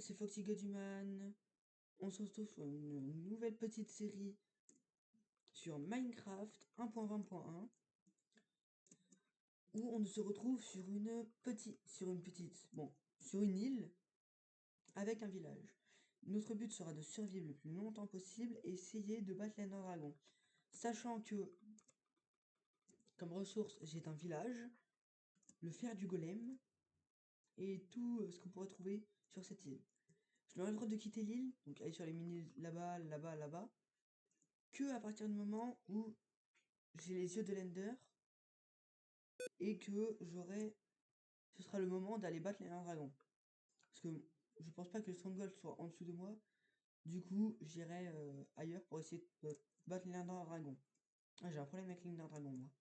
c'est Foxy Goduman. On se retrouve sur une nouvelle petite série sur Minecraft 1.20.1 où on se retrouve sur une île avec un village. Notre but sera de survivre le plus longtemps possible et essayer de battre l'Ender Dragon. Sachant que, comme ressource, j'ai un village, le fer du golem et tout ce qu'on pourrait trouver sur cette île. Je n'aurai le droit de quitter l'île, donc aller sur les mini là-bas, là-bas, là-bas, que à partir du moment où j'ai les yeux de l'Ender et que ce sera le moment d'aller battre les dragons. Parce que je pense pas que le Stronghold soit en dessous de moi. Du coup, j'irai ailleurs pour essayer de battre les dragons. Ah, j'ai un problème avec les dragons, moi.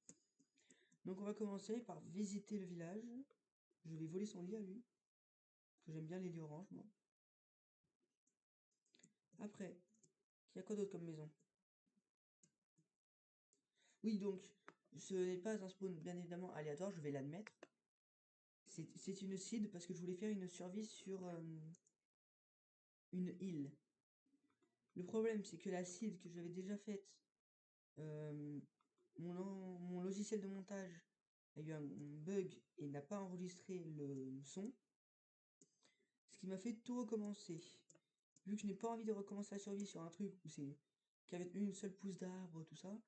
Donc on va commencer par visiter le village. Je vais voler son lit à lui. Parce que j'aime bien les lits oranges, moi. Après, il y a quoi d'autre comme maison? Oui, donc, ce n'est pas un spawn bien évidemment aléatoire, je vais l'admettre. C'est une seed parce que je voulais faire une survie sur une île. Le problème, c'est que la seed que j'avais déjà faite, mon logiciel de montage a eu un bug et n'a pas enregistré le son. Ce qui m'a fait tout recommencer. Vu que je n'ai pas envie de recommencer la survie sur un truc où c'est qu'avec une seule pousse d'arbre, tout ça,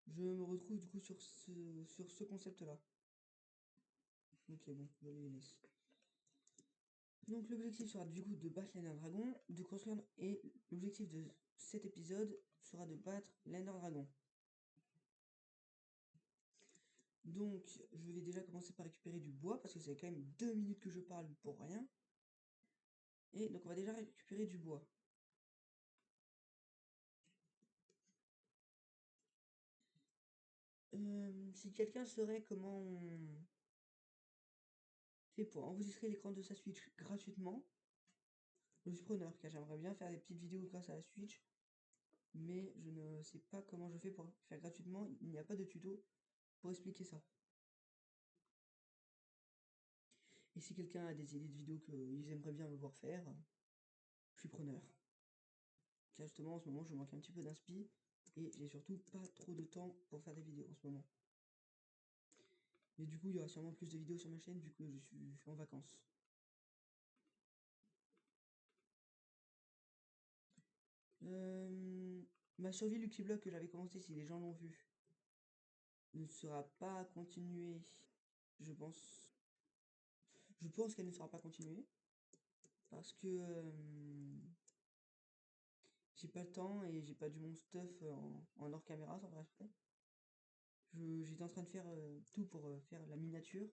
je me retrouve du coup sur ce concept-là. Ok, bon, je les laisse. Donc l'objectif sera du coup de battre l'Ender Dragon, de construire, et l'objectif de cet épisode sera de battre l'Ender Dragon. Donc je vais déjà commencer par récupérer du bois, parce que c'est quand même 2 minutes que je parle pour rien. Et donc on va déjà récupérer du bois. Si quelqu'un saurait comment on fait pour enregistrer l'écran de sa Switch gratuitement, je suis preneur, car j'aimerais bien faire des petites vidéos grâce à la Switch, mais je ne sais pas comment je fais pour faire gratuitement, il n'y a pas de tuto pour expliquer ça. Et si quelqu'un a des idées de vidéos qu'ils aimeraient bien me voir faire, je suis preneur. Car justement en ce moment je manque un petit peu d'inspi et j'ai surtout pas trop de temps pour faire des vidéos en ce moment. Mais du coup il y aura sûrement plus de vidéos sur ma chaîne vu que je suis en vacances. Ma survie Lucky Block que j'avais commencé, si les gens l'ont vu, ne sera pas continuée, je pense. Je pense qu'elle ne sera pas continuée parce que j'ai pas le temps et j'ai pas du mon stuff en hors caméra sans faire exprès. J'étais en train de faire tout pour faire la miniature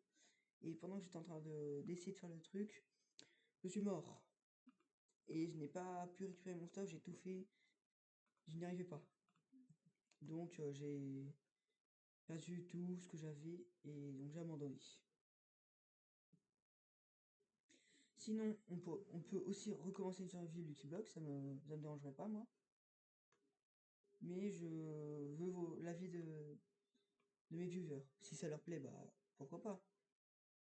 et pendant que j'étais en train d'essayer de faire le truc, je suis mort et je n'ai pas pu récupérer mon stuff, j'ai tout fait, je n'y arrivais pas. Donc j'ai perdu tout ce que j'avais et donc j'ai abandonné. Sinon, on peut aussi recommencer une survie Lucky Block, ça me dérangerait pas moi. Mais je veux l'avis de mes viewers. Si ça leur plaît, bah pourquoi pas.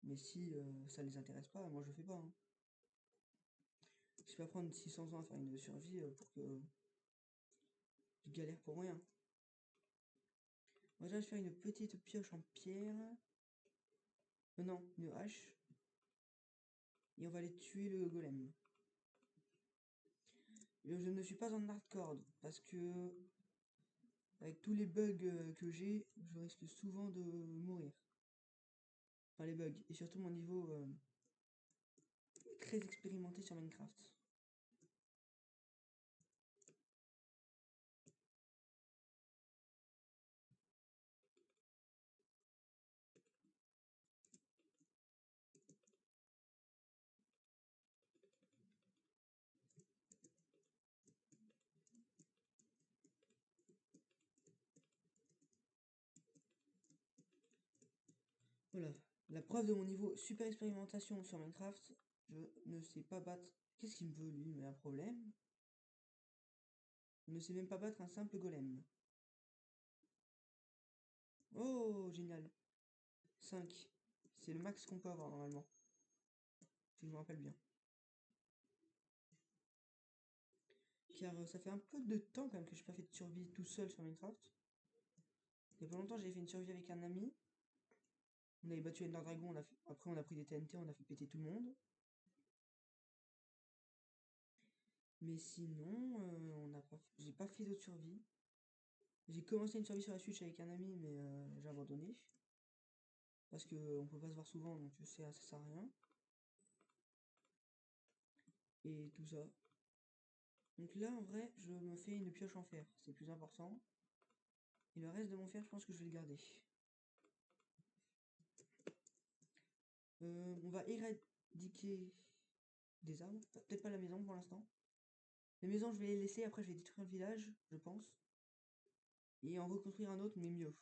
Mais si ça les intéresse pas, moi je fais pas. Hein. Je vais pas prendre 600 ans à faire une survie pour que je galère pour rien. Moi déjà je vais faire une petite pioche en pierre. Non, une hache. Et on va aller tuer le golem. Je ne suis pas en hardcore parce que avec tous les bugs que j'ai, je risque souvent de mourir. Enfin les bugs. Et surtout mon niveau très expérimenté sur Minecraft. Voilà. La preuve de mon niveau super expérimentation sur Minecraft, je ne sais pas battre. Qu'est-ce qu'il me veut lui? Mais un problème? Il ne sait même pas battre un simple golem. Oh, génial. 5. C'est le max qu'on peut avoir normalement. Si je me rappelle bien. car ça fait un peu de temps quand même que j'ai pas fait de survie tout seul sur Minecraft. Il y a pas longtemps, j'avais fait une survie avec un ami. On avait battu Ender Dragon, après on a pris des TNT, on a fait péter tout le monde. Mais sinon, j'ai pas fait d'autres survies. J'ai commencé une survie sur la Switch avec un ami, mais j'ai abandonné. Parce qu'on peut pas se voir souvent, donc ça sert à rien. Et tout ça. Donc là, en vrai, je me fais une pioche en fer. C'est plus important. Et le reste de mon fer, je pense que je vais le garder. On va éradiquer des arbres. Peut-être pas la maison pour l'instant. Les maisons, je vais les laisser. Après, je vais détruire le village, je pense. Et en reconstruire un autre, mais mieux.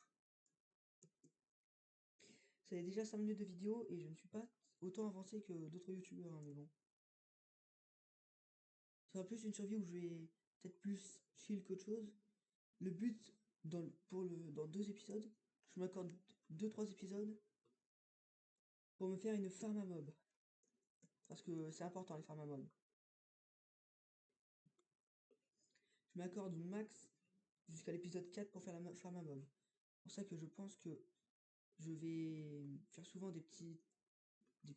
Ça fait déjà 5 minutes de vidéo et je ne suis pas autant avancé que d'autres youtubeurs, hein, mais bon. Ça sera plus une survie où je vais peut-être plus chill qu'autre chose. Le but, dans 2 épisodes, je m'accorde 2-3 épisodes pour me faire une farm à mob. Parce que c'est important les farms à mob. Je m'accorde max jusqu'à l'épisode 4 pour faire la farm à mob. C'est pour ça que je pense que je vais faire souvent des petits... je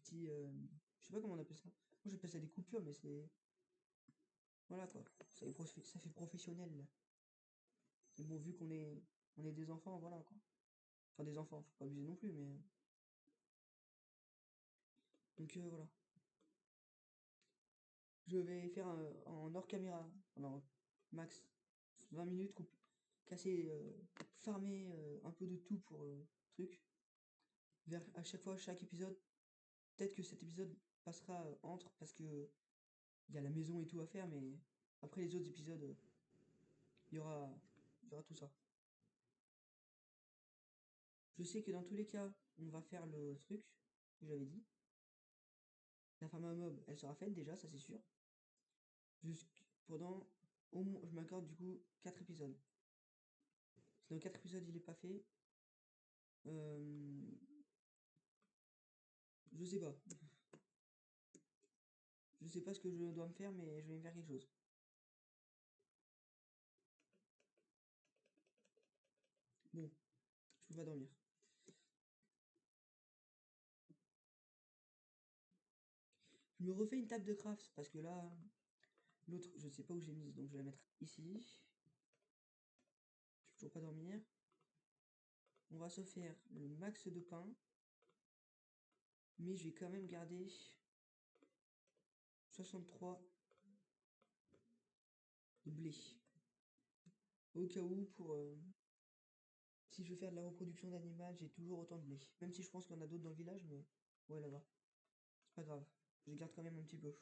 sais pas comment on appelle ça. Moi j'appelle ça des coupures, mais c'est... Voilà quoi. Ça fait professionnel. Mais bon, vu on est des enfants, voilà quoi. Enfin des enfants, faut pas abuser non plus, mais... Donc voilà. Je vais faire en hors caméra pendant max 20 minutes, casser, farmer un peu de tout pour truc. À chaque fois, chaque épisode, peut-être que cet épisode passera entre parce que il y a la maison et tout à faire, mais après les autres épisodes, il y aura tout ça. Je sais que dans tous les cas, on va faire le truc que j'avais dit. La femme à mob, elle sera faite déjà, ça c'est sûr. Pendant au moins, je m'accorde du coup 4 épisodes. Si dans 4 épisodes il est pas fait, je sais pas. Je sais pas ce que je dois me faire, mais je vais me faire quelque chose. Bon, je peux pas dormir. Je me refais une table de craft parce que là, l'autre, je sais pas où j'ai mise, donc je vais la mettre ici. Je peux toujours pas dormir. On va se faire le max de pain. Mais je vais quand même garder 63 de blé. Au cas où, si je veux faire de la reproduction d'animal, j'ai toujours autant de blé. Même si je pense qu'il y en a d'autres dans le village, mais ouais, là-bas. C'est pas grave. Je garde quand même un petit peu.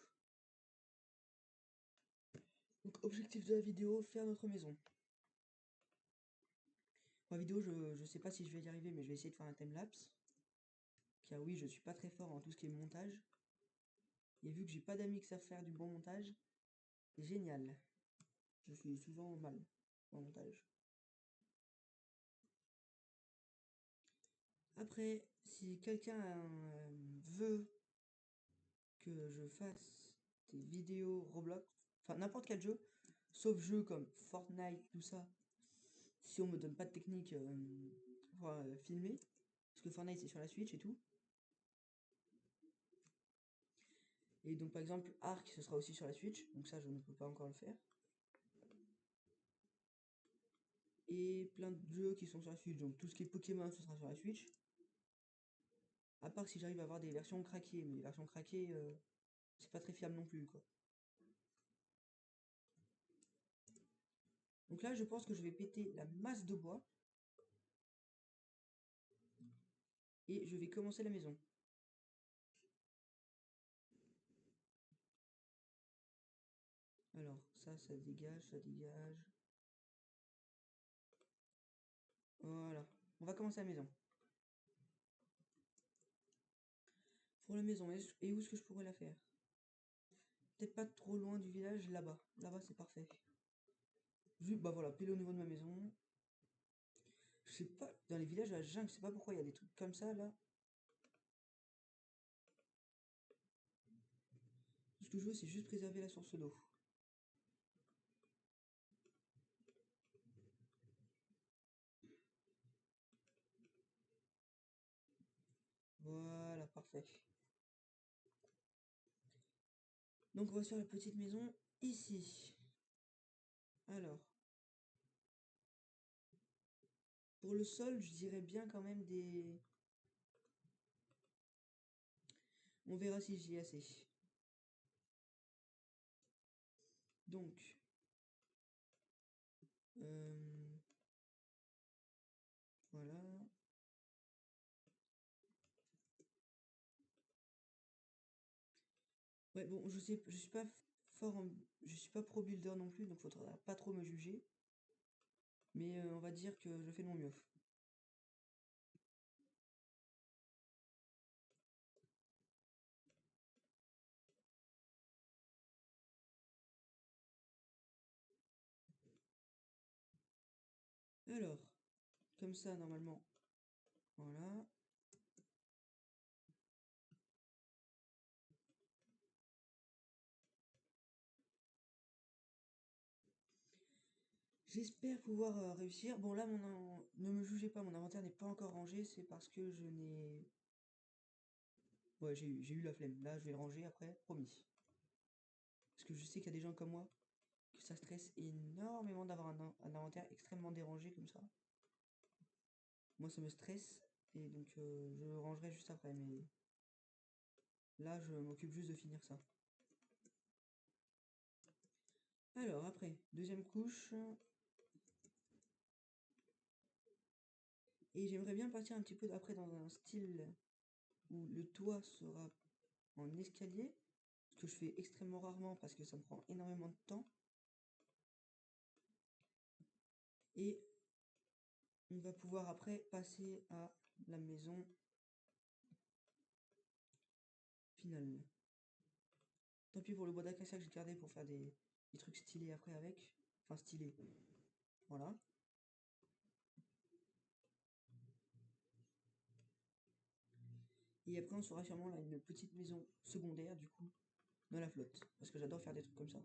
Donc, objectif de la vidéo, faire notre maison. Pour la vidéo, je sais pas si je vais y arriver, mais je vais essayer de faire un time-lapse. Car oui, je suis pas très fort en tout ce qui est montage. Et vu que j'ai pas d'amis qui savent faire du bon montage, c'est génial. Je suis souvent mal en montage. Après, si quelqu'un veut que je fasse des vidéos Roblox, enfin n'importe quel jeu, sauf jeux comme Fortnite, tout ça, si on me donne pas de technique pour filmer, parce que Fortnite c'est sur la Switch et tout. Et donc par exemple Ark ce sera aussi sur la Switch, donc ça je ne peux pas encore le faire. Et plein de jeux qui sont sur la Switch, donc tout ce qui est Pokémon ce sera sur la Switch. À part si j'arrive à avoir des versions craquées, mais les versions craquées c'est pas très fiable non plus quoi. Donc là je pense que je vais péter la masse de bois. Et je vais commencer la maison. Alors, ça dégage, ça dégage. Voilà. On va commencer la maison. Pour la maison, et où est-ce que je pourrais la faire? Peut-être pas trop loin du village, là-bas. Là-bas, c'est parfait. Juste, bah voilà, pile au niveau de ma maison. Je sais pas, dans les villages à la jungle, je sais pas pourquoi il y a des trucs comme ça, là. Ce que je veux, c'est juste préserver la source d'eau. parfait. Donc on va se faire la petite maison ici. Alors, pour le sol, je dirais bien quand même des... On verra si j'y ai assez. Donc, voilà. Ouais, bon, je sais, je suis pas fort je suis pas pro builder non plus, donc faudra pas trop me juger. Mais on va dire que je fais de mon mieux. Alors, comme ça, normalement. Voilà. J'espère pouvoir réussir. Bon, là, ne me jugez pas, mon inventaire n'est pas encore rangé. C'est parce que je n'ai... Ouais, j'ai eu la flemme. Là, je vais le ranger après, promis. Parce que je sais qu'il y a des gens comme moi que ça stresse énormément d'avoir un inventaire extrêmement dérangé comme ça. Moi, ça me stresse. Et donc, je le rangerai juste après. Mais là, je m'occupe juste de finir ça. Alors, après, deuxième couche. Et j'aimerais bien partir un petit peu après dans un style où le toit sera en escalier. Ce que je fais extrêmement rarement parce que ça me prend énormément de temps. Et on va pouvoir après passer à la maison finale. Tant pis pour le bois d'acacia que j'ai gardé pour faire des trucs stylés après avec. Enfin stylés. Voilà. Et après on sera sûrement là une petite maison secondaire du coup dans la flotte. Parce que j'adore faire des trucs comme ça.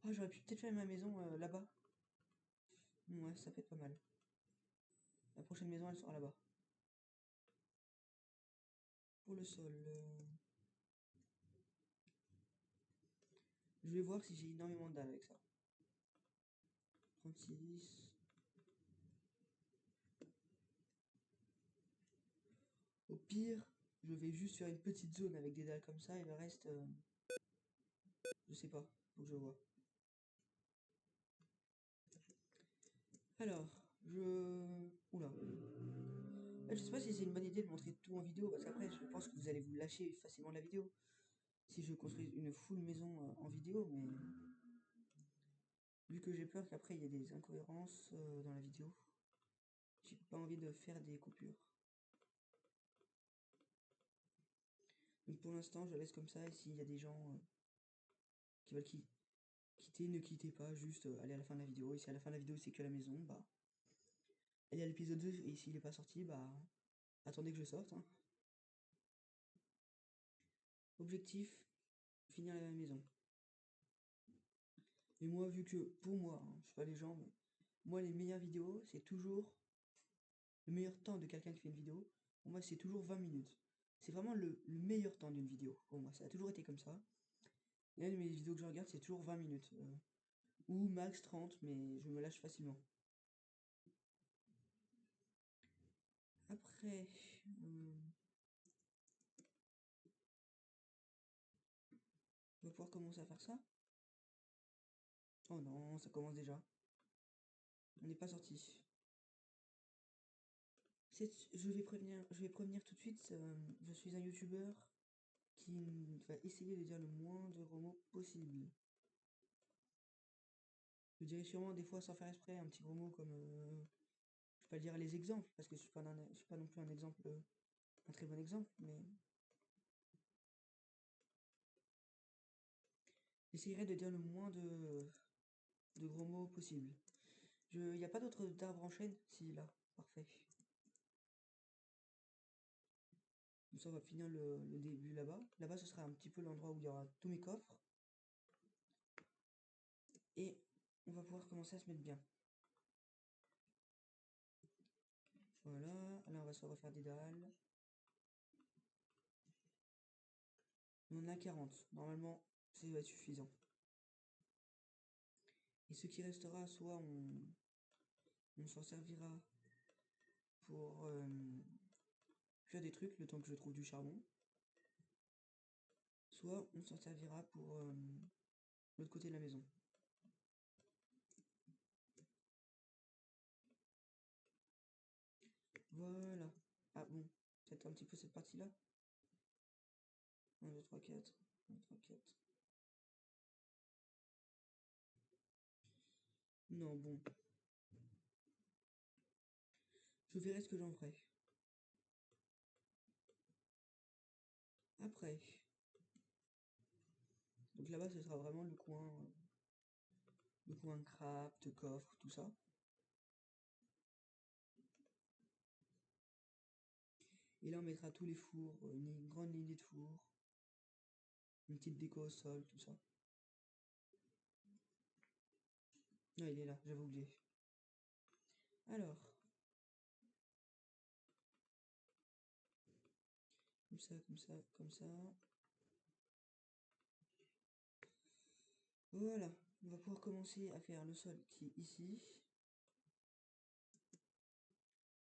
Ah j'aurais pu peut-être faire ma maison là-bas. Ouais ça peut être pas mal. La prochaine maison elle sera là-bas. Pour le sol. Je vais voir si j'ai énormément de dalles avec ça. 36. Au pire, je vais juste faire une petite zone avec des dalles comme ça et le reste, je sais pas. Faut que je vois. Alors, Oula. Je sais pas si c'est une bonne idée de montrer tout en vidéo parce qu'après, je pense que vous allez vous lâcher facilement de la vidéo. Si je construis une full maison en vidéo, mais vu que j'ai peur qu'après il y ait des incohérences dans la vidéo, j'ai pas envie de faire des coupures. Donc pour l'instant, je laisse comme ça et s'il y a des gens qui veulent quitter, ne quittez pas, juste allez à la fin de la vidéo. Et si à la fin de la vidéo c'est que la maison, bah allez à l'épisode 2 et s'il n'est pas sorti, bah attendez que je sorte. Hein. Objectif, finir la maison. Et moi, vu que, pour moi, hein, je sais pas les gens, mais moi, les meilleures vidéos, c'est toujours le meilleur temps de quelqu'un qui fait une vidéo. Pour moi, c'est toujours 20 minutes. C'est vraiment le meilleur temps d'une vidéo. Pour moi, ça a toujours été comme ça. Et une de mes vidéos que je regarde, c'est toujours 20 minutes. Ou max 30, mais je me lâche facilement. Après, on va pouvoir commencer à faire ça. Oh non, ça commence déjà. On n'est pas sorti. Je vais prévenir tout de suite, je suis un youtubeur qui va essayer de dire le moins de gros mots possible. Je dirais sûrement des fois sans faire exprès un petit gros mot comme je vais pas dire les exemples parce que je suis pas non plus un exemple un très bon exemple mais j'essayerai de dire le moins de gros mots possible. Il n'y a pas d'autre d'arbre en chaîne? Si là, parfait. Comme ça on va finir le début là-bas. Là-bas ce sera un petit peu l'endroit où il y aura tous mes coffres. Et on va pouvoir commencer à se mettre bien. Voilà, là on va se refaire des dalles. On en a 40. Normalement, ça va être suffisant. Et ce qui restera, soit on s'en servira pour faire des trucs le temps que je trouve du charbon. Soit on s'en servira pour l'autre côté de la maison. Voilà. Ah bon, peut-être un petit peu cette partie-là. 1, 2, 3, 4. 1, 2, 3, 4. Non, bon. Je verrai ce que j'en ferai. Après. Donc là-bas, ce sera vraiment le coin craft, coffre, tout ça. Et là, on mettra tous les fours, une grande lignée de fours, une petite déco au sol, tout ça. Non, il est là, j'avais oublié. Alors. Comme ça, comme ça, comme ça. Voilà, on va pouvoir commencer à faire le sol qui est ici.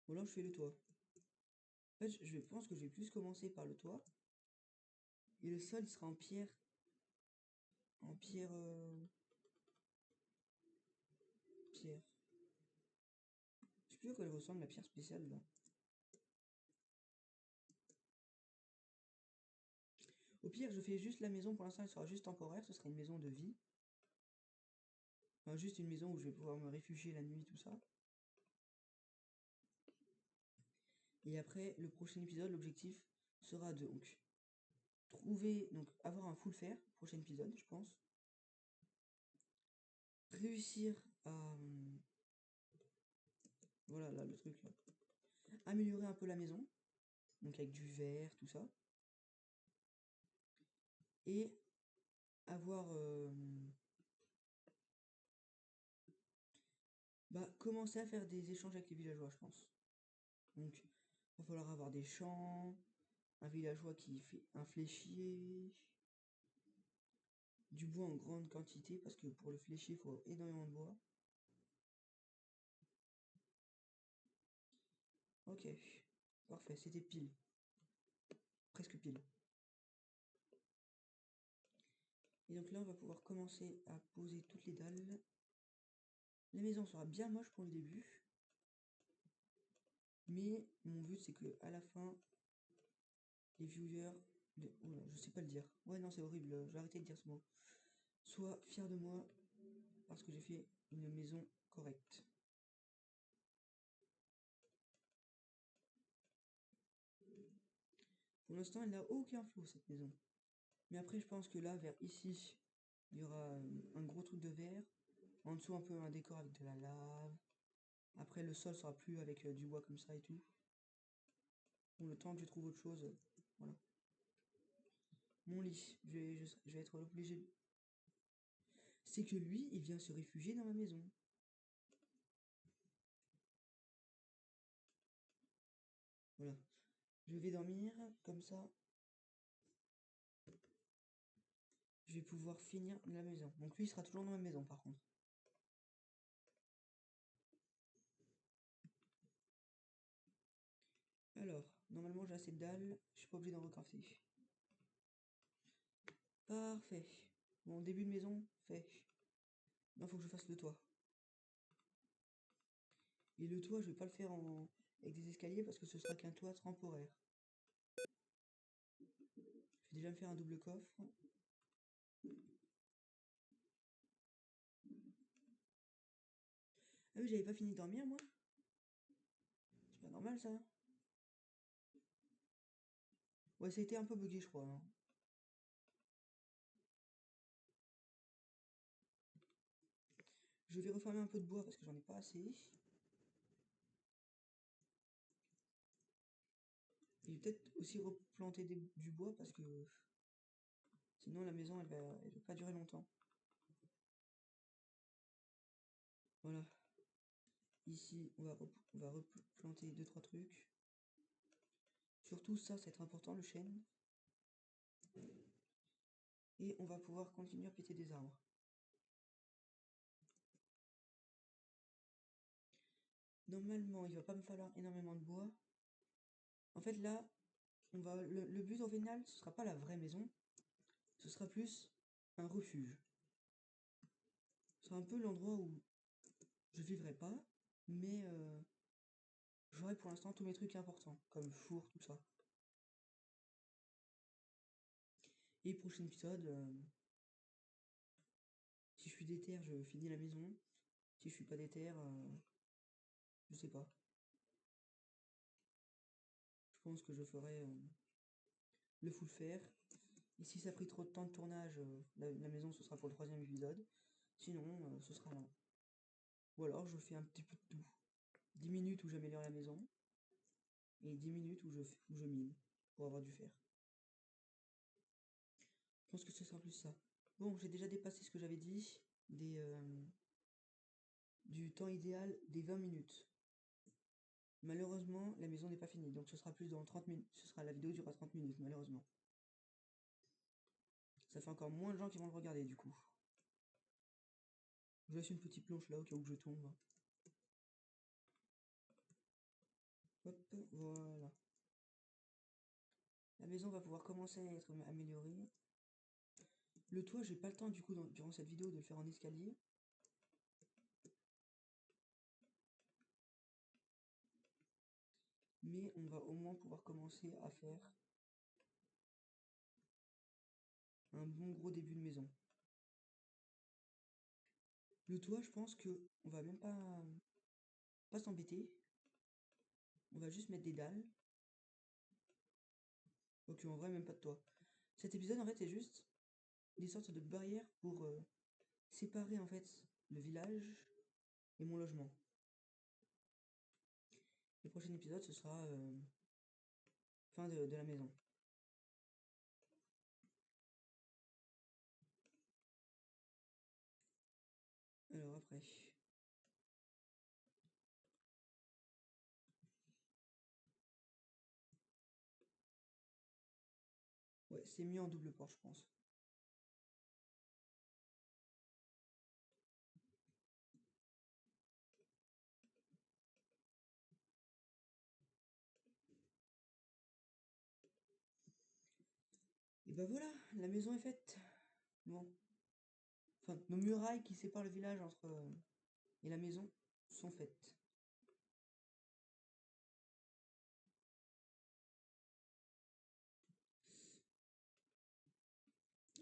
Bon, là, je fais le toit. En fait, je pense que je vais plus commencer par le toit. Et le sol, il sera en pierre. En pierre. Pierre. Je sais plus à quoi elle ressemble, la pierre spéciale, là. Au pire, je fais juste la maison. Pour l'instant, elle sera juste temporaire. Ce sera une maison de vie. Enfin, juste une maison où je vais pouvoir me réfugier la nuit, tout ça. Et après, le prochain épisode, l'objectif sera de donc trouver, donc avoir un full fer, prochain épisode, je pense. Réussir à voilà là le truc là. Améliorer un peu la maison, donc avec du verre, tout ça. Et avoir commencer à faire des échanges avec les villageois, je pense. Donc il va falloir avoir des champs, un villageois qui fait un fléchier, du bois en grande quantité, parce que pour le fléchier, il faut énormément de bois. Ok, parfait, c'était pile. Presque pile. Et donc là, on va pouvoir commencer à poser toutes les dalles. La maison sera bien moche pour le début. Mais mon but, c'est que à la fin, les viewers... Oh là, je sais pas le dire. Ouais, non, c'est horrible. Je vais arrêter de dire ce mot. Soient fiers de moi parce que j'ai fait une maison correcte. Pour l'instant, elle n'a aucun flou, cette maison. Mais après, je pense que là, vers ici, il y aura un gros truc de verre. En dessous, un peu un décor avec de la lave. Après, le sol sera plus avec du bois comme ça et tout. Bon, le temps que je trouve autre chose, voilà. Mon lit, je vais être obligé. C'est que lui, il vient se réfugier dans ma maison. Voilà. Je vais dormir comme ça. Je vais pouvoir finir la maison. Donc lui, il sera toujours dans ma maison par contre. Alors, normalement j'ai assez de dalles. Je suis pas obligé d'en recrafter. Parfait. Bon, début de maison, fait. Non, faut que je fasse le toit. Et le toit, je vais pas le faire avec des escaliers parce que ce sera qu'un toit temporaire. Je vais déjà me faire un double coffre. Ah oui, j'avais pas fini de dormir moi. C'est pas normal ça. Ouais, ça a été un peu bugué, je crois, hein. Je vais refermer un peu de bois parce que j'en ai pas assez. Et peut-être aussi replanter du bois parce que sinon la maison elle va pas durer longtemps. Voilà. Ici on va replanter 2-3 trucs. Surtout ça, c'est être important, le chêne. Et on va pouvoir continuer à péter des arbres. Normalement, il va pas me falloir énormément de bois. En fait, là, le but au final, ce sera pas la vraie maison. Ce sera plus un refuge. Ce sera un peu l'endroit où je vivrai pas, mais j'aurai pour l'instant tous mes trucs importants, comme four, tout ça. Et prochain épisode, si je suis déter, je finis la maison. Si je suis pas déter, je sais pas. Je pense que je ferai le full faire. Et si ça a pris trop de temps de tournage, la maison ce sera pour le 3e épisode. Sinon, ce sera là. Ou alors je fais un petit peu de tout. 10 minutes où j'améliore la maison. Et 10 minutes où je mine. Pour avoir du fer. Je pense que ce sera plus ça. Bon, j'ai déjà dépassé ce que j'avais dit. Du temps idéal des 20 minutes. Malheureusement, la maison n'est pas finie. Donc ce sera plus dans 30 minutes. La vidéo durera 30 minutes, malheureusement. Ça fait encore moins de gens qui vont le regarder du coup. Je laisse une petite planche là au cas où je tombe. Hop, voilà. La maison va pouvoir commencer à être améliorée. Le toit, j'ai pas le temps du coup durant cette vidéo de le faire en escalier. Mais on va au moins pouvoir commencer à faire un bon gros début de maison. Le toit, je pense que on va même pas s'embêter. On va juste mettre des dalles. Ok, en vrai, même pas de toit. Cet épisode, en fait, c'est juste des sortes de barrières pour séparer, en fait, le village et mon logement. Le prochain épisode, ce sera fin de la maison. Alors après... Ouais, c'est mieux en double porte, je pense. Et bah voilà, la maison est faite. Bon. Enfin, nos murailles qui séparent le village et la maison sont faites.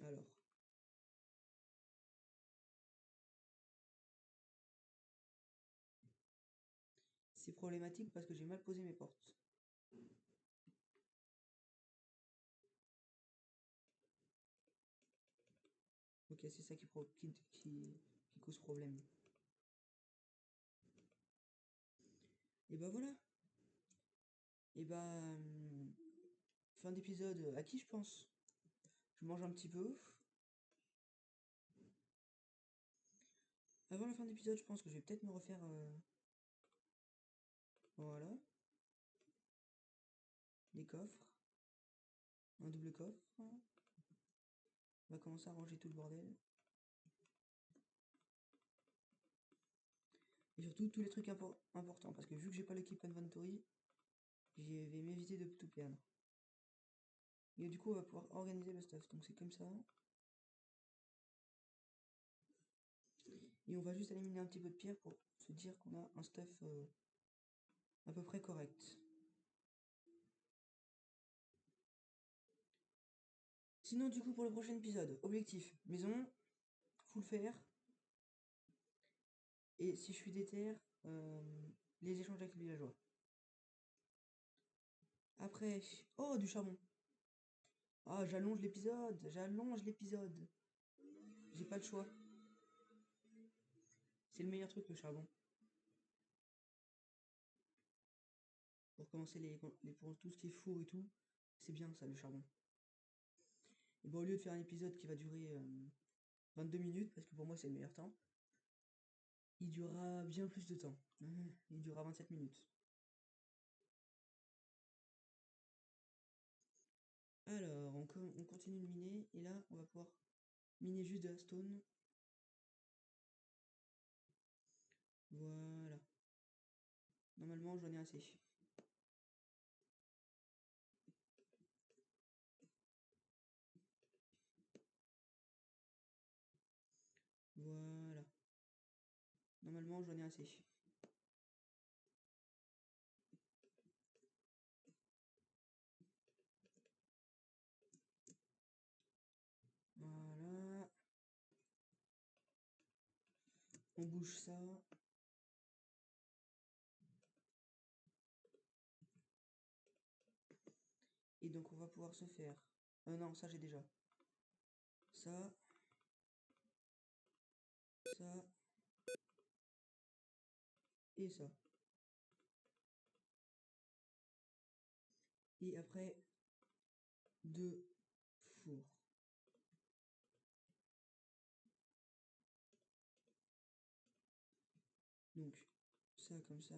Alors. C'est problématique parce que j'ai mal posé mes portes. Ok, c'est ça qui cause problème. Et bah voilà. Et bah... fin d'épisode à qui je pense? Je mange un petit peu. Avant la fin d'épisode, je pense que je vais peut-être me refaire... Voilà. Des coffres. Un double coffre. On va commencer à ranger tout le bordel. Et surtout tous les trucs importants. Parce que vu que j'ai pas l'équipe inventory, je vais m'éviter de tout perdre. Et du coup, on va pouvoir organiser le stuff. Donc c'est comme ça. Et on va juste éliminer un petit peu de pierre pour se dire qu'on a un stuff à peu près correct. Sinon, du coup, pour le prochain épisode, objectif, maison, full faire. Et si je suis déter, les échanges avec les villageois. Après, oh, du charbon. Ah, j'allonge l'épisode. J'ai pas le choix. C'est le meilleur truc, le charbon. Pour commencer pour tout ce qui est four et tout, c'est bien ça, le charbon. Et bon, au lieu de faire un épisode qui va durer 22 minutes, parce que pour moi c'est le meilleur temps, il durera bien plus de temps. Il durera 27 minutes. Alors, on continue de miner, et là, on va pouvoir miner juste de la stone. Voilà. Normalement, j'en ai assez. Voilà. Normalement, j'en ai assez. Voilà. On bouge ça. Et donc, on va pouvoir se faire... non, ça, j'ai déjà. Ça. Ça. Et ça. Et après, 2 fours. Donc, ça comme ça.